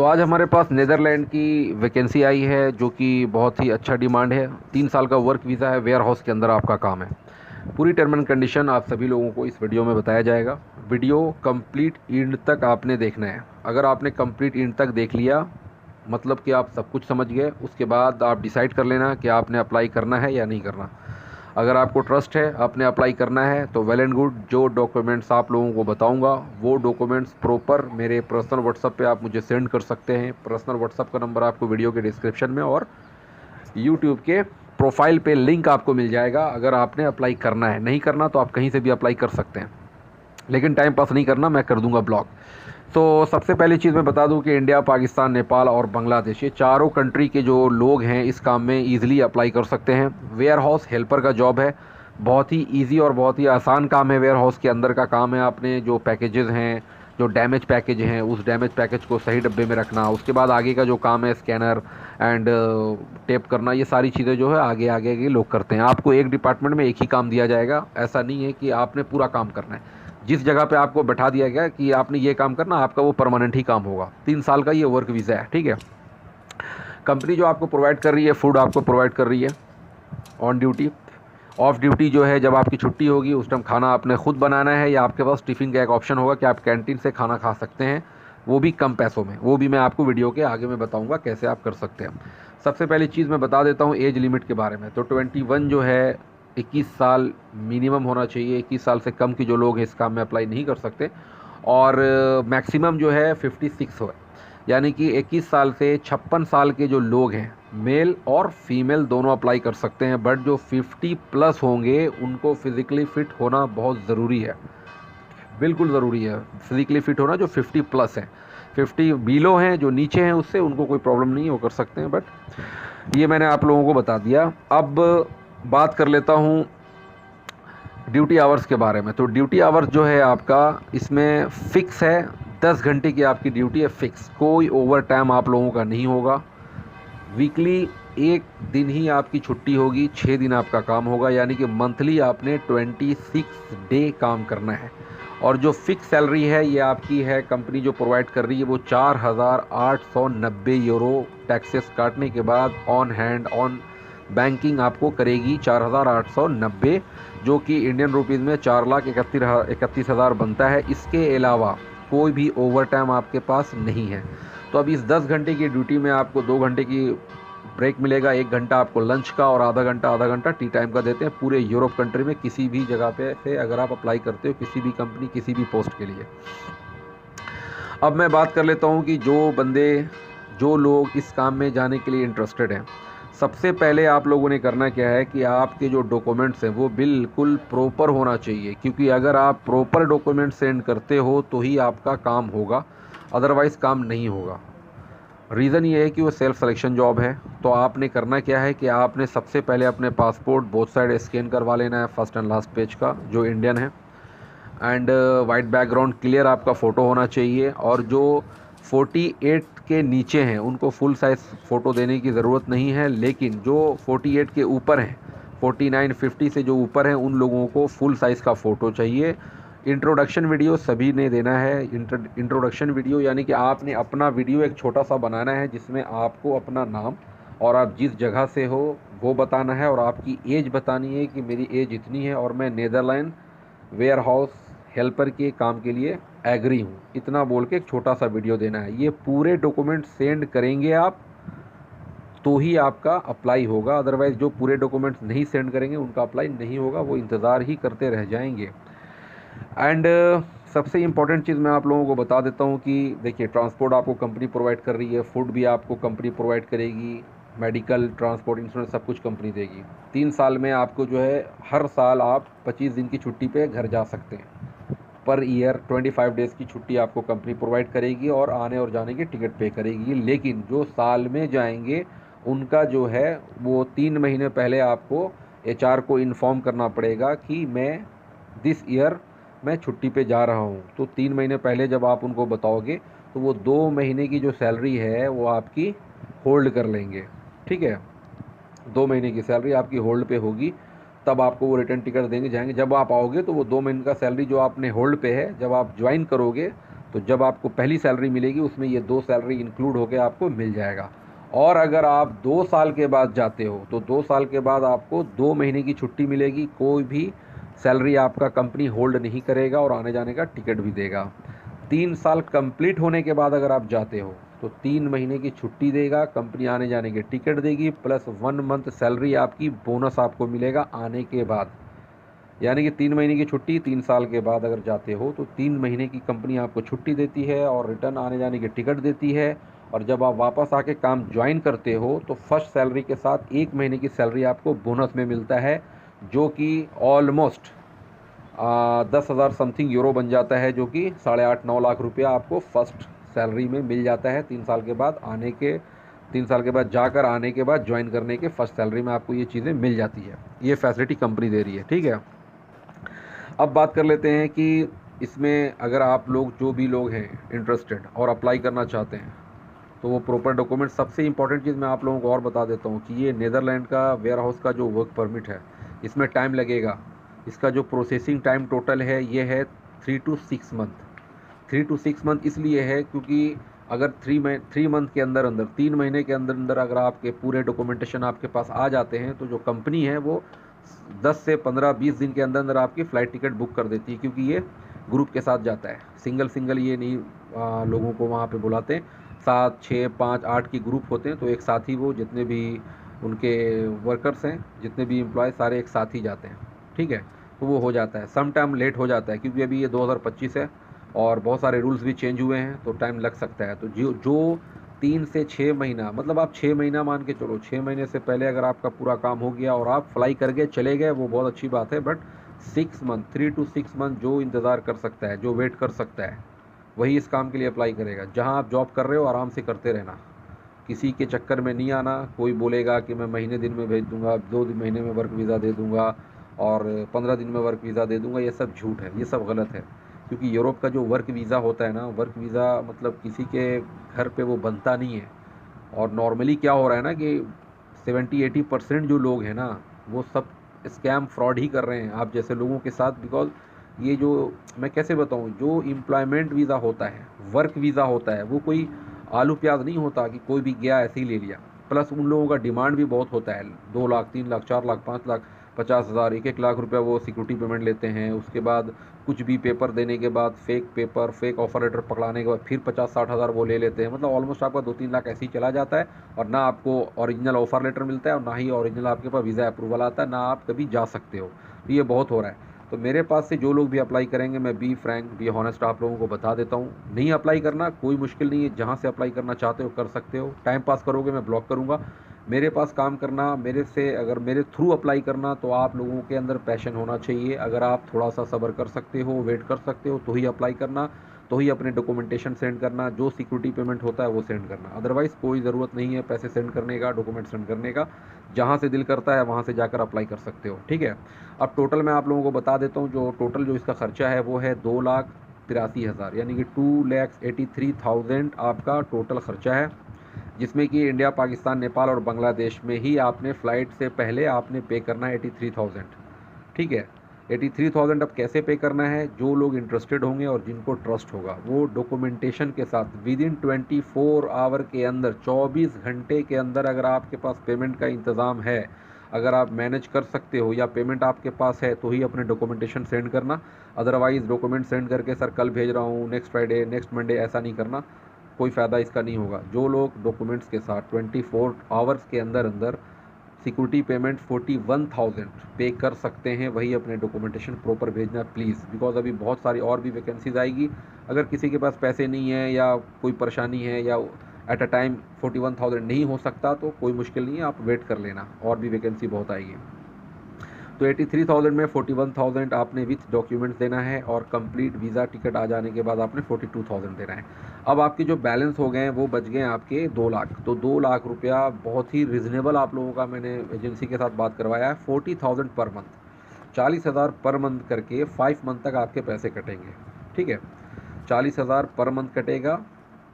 आज हमारे पास नीदरलैंड की वैकेंसी आई है जो कि बहुत ही अच्छा डिमांड है। 3 साल का वर्क वीज़ा है, वेयर हाउस के अंदर आपका काम है। पूरी टर्म एंड कंडीशन आप सभी लोगों को इस वीडियो में बताया जाएगा। वीडियो कंप्लीट एंड तक आपने देखना है। अगर आपने कंप्लीट एंड तक देख लिया मतलब कि आप सब कुछ समझ गए। उसके बाद आप डिसाइड कर लेना कि आपने अप्लाई करना है या नहीं करना। अगर आपको ट्रस्ट है, आपने अप्लाई करना है तो वेल एंड गुड। जो डॉक्यूमेंट्स आप लोगों को बताऊंगा वो डॉक्यूमेंट्स प्रॉपर मेरे पर्सनल व्हाट्सएप पे आप मुझे सेंड कर सकते हैं। पर्सनल व्हाट्सएप का नंबर आपको वीडियो के डिस्क्रिप्शन में और यूट्यूब के प्रोफाइल पे लिंक आपको मिल जाएगा। अगर आपने अप्लाई करना है, नहीं करना तो आप कहीं से भी अप्लाई कर सकते हैं, लेकिन टाइम पास नहीं करना, मैं कर दूंगा ब्लॉक। तो सबसे पहली चीज़ मैं बता दूं कि इंडिया, पाकिस्तान, नेपाल और बांग्लादेश, ये चारों कंट्री के जो लोग हैं इस काम में ईजिली अप्लाई कर सकते हैं। वेयर हाउस हेल्पर का जॉब है। बहुत ही इजी और बहुत ही आसान काम है। वेयर हाउस के अंदर का काम है, आपने जो पैकेजेस हैं, जो डैमेज पैकेज हैं, उस डैमेज पैकेज को सही डब्बे में रखना। उसके बाद आगे का जो काम है, स्कैनर एंड टेप करना, ये सारी चीज़ें जो है आगे आगे के लोग करते हैं। आपको एक डिपार्टमेंट में एक ही काम दिया जाएगा। ऐसा नहीं है कि आपने पूरा काम करना है। जिस जगह पे आपको बैठा दिया गया कि आपने ये काम करना, आपका वो परमानेंट ही काम होगा। 3 साल का ये वर्क वीज़ा है, ठीक है। कंपनी जो आपको प्रोवाइड कर रही है, फूड आपको प्रोवाइड कर रही है ऑन ड्यूटी। ऑफ ड्यूटी जो है, जब आपकी छुट्टी होगी उस टाइम खाना आपने खुद बनाना है, या आपके पास टिफ़िन का एक ऑप्शन होगा कि आप कैंटीन से खाना खा सकते हैं, वो भी कम पैसों में। वो भी मैं आपको वीडियो के आगे में बताऊंगा कैसे आप कर सकते हैं। सबसे पहली चीज़ मैं बता देता हूँ एज लिमिट के बारे में। तो 21 जो है, 21 साल मिनिमम होना चाहिए। 21 साल से कम के जो लोग हैं इस काम में अप्लाई नहीं कर सकते। और मैक्सिमम जो है 56 हो, यानी कि 21 साल से 56 साल के जो लोग हैं, मेल और फीमेल दोनों अप्लाई कर सकते हैं। बट जो 50 प्लस होंगे उनको फिज़िकली फ़िट होना बहुत ज़रूरी है, बिल्कुल ज़रूरी है फिज़िकली फ़िट होना। जो 50 प्लस हैं, 50 बिलो हैं, जो नीचे हैं उससे उनको कोई प्रॉब्लम नहीं है, वो कर सकते हैं। बट ये मैंने आप लोगों को बता दिया। अब बात कर लेता हूँ ड्यूटी आवर्स के बारे में। तो ड्यूटी आवर्स जो है आपका, इसमें फ़िक्स है 10 घंटे की आपकी ड्यूटी है, फ़िक्स। कोई ओवर टाइम आप लोगों का नहीं होगा। वीकली एक दिन ही आपकी छुट्टी होगी, 6 दिन आपका काम होगा, यानी कि मंथली आपने 26 डे काम करना है। और जो फिक्स सैलरी है ये आपकी है, कंपनी जो प्रोवाइड कर रही है वो 4,890 यूरो टैक्सेस काटने के बाद ऑन हैंड ऑन बैंकिंग आपको करेगी 4,890, जो कि इंडियन रुपीज़ में 4,31,000 बनता है। इसके अलावा कोई भी ओवर टाइम आपके पास नहीं है। तो अब इस 10 घंटे की ड्यूटी में आपको 2 घंटे की ब्रेक मिलेगा, 1 घंटा आपको लंच का और आधा घंटा टी टाइम का देते हैं पूरे यूरोप कंट्री में। किसी भी जगह पे से अगर आप अप्लाई करते हो, किसी भी कंपनी, किसी भी पोस्ट के लिए। अब मैं बात कर लेता हूँ कि जो लोग इस काम में जाने के लिए इंटरेस्टेड हैं, सबसे पहले आप लोगों ने करना क्या है कि आपके जो डॉक्यूमेंट्स हैं वो बिल्कुल प्रॉपर होना चाहिए। क्योंकि अगर आप प्रॉपर डॉक्यूमेंट सेंड करते हो तो ही आपका काम होगा, अदरवाइज़ काम नहीं होगा। रीज़न ये है कि वो सेल्फ सिलेक्शन जॉब है। तो आपने करना क्या है कि आपने सबसे पहले अपने पासपोर्ट बोथ साइड स्कैन करवा लेना है, फर्स्ट एंड लास्ट पेज का, जो इंडियन है। एंड वाइट बैकग्राउंड, क्लियर आपका फ़ोटो होना चाहिए। और जो 48 के नीचे हैं उनको फुल साइज़ फ़ोटो देने की ज़रूरत नहीं है, लेकिन जो 48 के ऊपर हैं, 49 50 से जो ऊपर हैं, उन लोगों को फुल साइज़ का फ़ोटो चाहिए। इंट्रोडक्शन वीडियो सभी ने देना है। इंट्रोडक्शन वीडियो यानी कि आपने अपना वीडियो एक छोटा सा बनाना है, जिसमें आपको अपना नाम और आप जिस जगह से हो वो बताना है, और आपकी एज बतानी है कि मेरी एज इतनी है और मैं नीदरलैंड वेयर हाउस हेल्पर के काम के लिए एग्री हूँ, इतना बोल के एक छोटा सा वीडियो देना है। ये पूरे डॉक्यूमेंट सेंड करेंगे आप तो ही आपका अप्लाई होगा, अदरवाइज़ जो पूरे डॉक्यूमेंट्स नहीं सेंड करेंगे उनका अप्लाई नहीं होगा, वो इंतज़ार ही करते रह जाएंगे। एंड सबसे इम्पॉर्टेंट चीज़ मैं आप लोगों को बता देता हूँ कि देखिए, ट्रांसपोर्ट आपको कंपनी प्रोवाइड कर रही है, फूड भी आपको कंपनी प्रोवाइड करेगी, मेडिकल, ट्रांसपोर्ट, इंश्योरेंस सब कुछ कंपनी देगी। 3 साल में आपको जो है, हर साल आप 25 दिन की छुट्टी पे घर जा सकते हैं। पर ईयर 25 डेज़ की छुट्टी आपको कंपनी प्रोवाइड करेगी और आने और जाने की टिकट पे करेगी। लेकिन जो साल में जाएंगे उनका जो है वो 3 महीने पहले आपको एचआर को इन्फॉर्म करना पड़ेगा कि मैं दिस ईयर मैं छुट्टी पे जा रहा हूँ। तो 3 महीने पहले जब आप उनको बताओगे तो वो 2 महीने की जो सैलरी है वो आपकी होल्ड कर लेंगे, ठीक है। 2 महीने की सैलरी आपकी होल्ड पे होगी, तब आपको वो रिटर्न टिकट देंगे जाएंगे। जब आप आओगे तो वो 2 महीने का सैलरी जो आपने होल्ड पे है, जब आप ज्वाइन करोगे तो जब आपको पहली सैलरी मिलेगी उसमें ये 2 सैलरी इंक्लूड होकर आपको मिल जाएगा। और अगर आप 2 साल के बाद जाते हो तो 2 साल के बाद आपको 2 महीने की छुट्टी मिलेगी। कोई भी सैलरी आपका कंपनी होल्ड नहीं करेगा और आने जाने का टिकट भी देगा। 3 साल कंप्लीट होने के बाद अगर आप जाते हो तो 3 महीने की छुट्टी देगा, कंपनी आने जाने के टिकट देगी, प्लस 1 मंथ सैलरी आपकी बोनस आपको मिलेगा आने के बाद। यानी कि 3 महीने की छुट्टी 3 साल के बाद अगर जाते हो तो 3 महीने की कंपनी आपको छुट्टी देती है और रिटर्न आने जाने की टिकट देती है। और जब आप वापस आके काम ज्वाइन करते हो तो फर्स्ट सैलरी के साथ 1 महीने की सैलरी आपको बोनस में मिलता है, जो कि ऑलमोस्ट 10,000 समथिंग यूरो बन जाता है, जो कि 8.5-9 लाख रुपया आपको फर्स्ट सैलरी में मिल जाता है 3 साल के बाद आने के 3 साल के बाद जाकर आने के बाद ज्वाइन करने के फर्स्ट सैलरी में आपको ये चीज़ें मिल जाती है। ये फैसिलिटी कंपनी दे रही है, ठीक है। अब बात कर लेते हैं कि इसमें अगर आप लोग जो भी लोग हैं इंटरेस्टेड और अप्लाई करना चाहते हैं तो वो प्रॉपर डॉक्यूमेंट। सबसे इंपॉर्टेंट चीज़ मैं आप लोगों को और बता देता हूँ कि ये नीदरलैंड का वेयर हाउस का जो वर्क परमिट है इसमें टाइम लगेगा। इसका जो प्रोसेसिंग टाइम टोटल है ये है 3 to 6 मंथ। 3 to 6 मंथ इसलिए है क्योंकि अगर 3 मंथ के अंदर अंदर 3 महीने के अंदर अंदर अगर आपके पूरे डॉक्यूमेंटेशन आपके पास आ जाते हैं तो जो कंपनी है वो 10 से 15-20 दिन के अंदर अंदर आपकी फ़्लाइट टिकट बुक कर देती है, क्योंकि ये ग्रुप के साथ जाता है। सिंगल ये नहीं लोगों को वहाँ पे बुलाते हैं। 7, 6, 5, 8 की ग्रुप होते हैं तो एक साथ ही वो जितने भी उनके वर्कर्स हैं, जितने भी एम्प्लॉय सारे एक साथ ही जाते हैं, ठीक है। तो वो हो जाता है, सम टाइम लेट हो जाता है क्योंकि अभी ये 2025 है और बहुत सारे रूल्स भी चेंज हुए हैं तो टाइम लग सकता है। तो जो 3 से 6 महीना, मतलब आप 6 महीना मान के चलो, 6 महीने से पहले अगर आपका पूरा काम हो गया और आप फ्लाई करके चले गए वो बहुत अच्छी बात है। बट 6 मंथ 3 to 6 मंथ जो इंतज़ार कर सकता है, जो वेट कर सकता है, वही इस काम के लिए अप्लाई करेगा। जहाँ आप जॉब कर रहे हो आराम से करते रहना, किसी के चक्कर में नहीं आना। कोई बोलेगा कि मैं महीने दिन में भेज दूंगा, 2 महीने में वर्क वीज़ा दे दूंगा और 15 दिन में वर्क वीज़ा दे दूंगा, ये सब झूठ है, ये सब गलत है। क्योंकि यूरोप का जो वर्क वीज़ा होता है ना, वर्क वीज़ा मतलब किसी के घर पे वो बनता नहीं है। और नॉर्मली क्या हो रहा है ना कि 70-80% जो लोग हैं ना वो सब स्कैम फ्रॉड ही कर रहे हैं आप जैसे लोगों के साथ। बिकॉज ये जो मैं कैसे बताऊँ, जो एम्प्लॉयमेंट वीज़ा होता है, वर्क वीज़ा होता है, वो कोई आलू प्याज नहीं होता कि कोई भी गया ऐसे ही ले लिया। प्लस उन लोगों का डिमांड भी बहुत होता है, 2 लाख 3 लाख 4 लाख 5 लाख 50,000 1-1 लाख रुपया वो सिक्योरिटी पेमेंट लेते हैं। उसके बाद कुछ भी पेपर देने के बाद fake paper, fake offer letter पकड़ाने के बाद फिर 50-60 हज़ार वो ले लेते हैं। मतलब ऑलमोस्ट आपका 2-3 लाख ऐसे ही चला जाता है और ना आपको ओरिजिनल ऑफर लेटर मिलता है और ना ही ओरिजिनल आपके पास वीज़ा अप्रूवल आता है, ना आप कभी जा सकते हो। तो ये बहुत हो रहा है। तो मेरे पास से जो लोग भी अप्लाई करेंगे, मैं बी फ्रैंक बी हॉनेस्ट आप लोगों को बता देता हूँ, नहीं अप्लाई करना कोई मुश्किल नहीं है। जहाँ से अप्लाई करना चाहते हो कर सकते हो। टाइम पास करोगे मैं ब्लॉक करूँगा। मेरे पास काम करना, मेरे से अगर मेरे थ्रू अप्लाई करना, तो आप लोगों के अंदर पैशन होना चाहिए। अगर आप थोड़ा सा सब्र कर सकते हो, वेट कर सकते हो, तो ही अप्लाई करना, तो ही अपने डॉक्यूमेंटेशन सेंड करना, जो सिक्योरिटी पेमेंट होता है वो सेंड करना। अदरवाइज़ कोई ज़रूरत नहीं है पैसे सेंड करने का, डॉक्यूमेंट सेंड करने का। जहाँ से दिल करता है वहाँ से जाकर अप्लाई कर सकते हो, ठीक है। अब टोटल मैं आप लोगों को बता देता हूँ, जो टोटल जो इसका खर्चा है वो है 2,83,000, यानी कि 2,83,000 आपका टोटल खर्चा है, जिसमें कि इंडिया, पाकिस्तान, नेपाल और बांग्लादेश में ही आपने फ़्लाइट से पहले आपने पे करना है 83,000, ठीक है। 83,000 अब कैसे पे करना है, जो लोग इंटरेस्टेड होंगे और जिनको ट्रस्ट होगा वो डॉक्यूमेंटेशन के साथ विद इन 24 आवर के अंदर, 24 घंटे के अंदर अगर आपके पास पेमेंट का इंतज़ाम है, अगर आप मैनेज कर सकते हो या पेमेंट आपके पास है, तो ही अपने डॉक्यूमेंटेशन सेंड करना। अदरवाइज़ डॉक्यूमेंट सेंड करके सर कल भेज रहा हूँ, नेक्स्ट फ्राइडे, नेक्स्ट मंडे, ऐसा नहीं करना, कोई फ़ायदा इसका नहीं होगा। जो लोग डॉक्यूमेंट्स के साथ 24 आवर्स के अंदर अंदर सिक्योरिटी पेमेंट 41,000 पे कर सकते हैं, वही अपने डॉक्यूमेंटेशन प्रॉपर भेजना प्लीज़। बिकॉज अभी बहुत सारी और भी वैकेंसीज आएगी। अगर किसी के पास पैसे नहीं है या कोई परेशानी है या एट अ टाइम 41,000 नहीं हो सकता तो कोई मुश्किल नहीं है, आप वेट कर लेना, और भी वैकेंसी बहुत आएगी। तो 83,000 में 41,000 आपने विथ डॉक्यूमेंट्स देना है और कंप्लीट वीज़ा टिकट आ जाने के बाद आपने 42,000 देना है। अब आपके जो बैलेंस हो गए हैं वो बच गए आपके 2 लाख। तो 2 लाख रुपया बहुत ही रिजनेबल आप लोगों का मैंने एजेंसी के साथ बात करवाया है। 40,000 पर मंथ, 40,000 पर मंथ करके 5 मंथ तक आपके पैसे कटेंगे, ठीक है। 40,000 पर मंथ कटेगा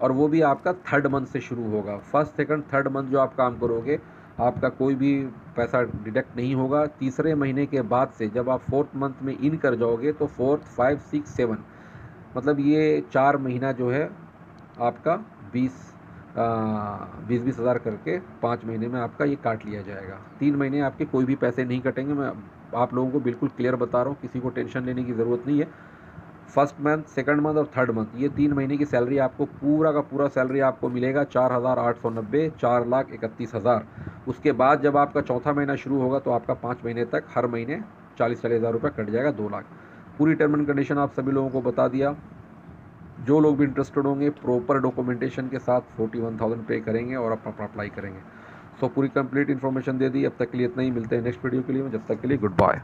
और वो भी आपका थर्ड मंथ से शुरू होगा। फर्स्ट, सेकंड, थर्ड मंथ जो आप काम करोगे आपका कोई भी पैसा डिडक्ट नहीं होगा। तीसरे महीने के बाद से जब आप 4th मंथ में इन कर जाओगे तो 4th, 5, 6, 7, मतलब ये 4 महीना जो है आपका 20 हज़ार करके 5 महीने में आपका ये काट लिया जाएगा। 3 महीने आपके कोई भी पैसे नहीं कटेंगे। मैं आप लोगों को बिल्कुल क्लियर बता रहा हूँ, किसी को टेंशन लेने की ज़रूरत नहीं है। फर्स्ट मंथ, सेकंड मंथ और थर्ड मंथ, ये 3 महीने की सैलरी आपको पूरा का पूरा सैलरी आपको मिलेगा 4,890, 4,31,000। उसके बाद जब आपका चौथा महीना शुरू होगा तो आपका 5 महीने तक हर महीने 40-40 हज़ार रुपये कट जाएगा, 2 लाख। पूरी टर्म एंड कंडीशन आप सभी लोगों को बता दिया। जो लोग भी इंटरेस्टेड होंगे प्रॉपर डॉक्यूमेंटेशन के साथ 41,000 पे करेंगे और अपना अप्लाई करेंगे। सो पूरी कंप्लीट इन्फॉर्मेशन दे दी। अब तक के लिए इतना ही, मिलते हैं नेक्स्ट वीडियो के लिए। जब तक के लिए गुड बाय।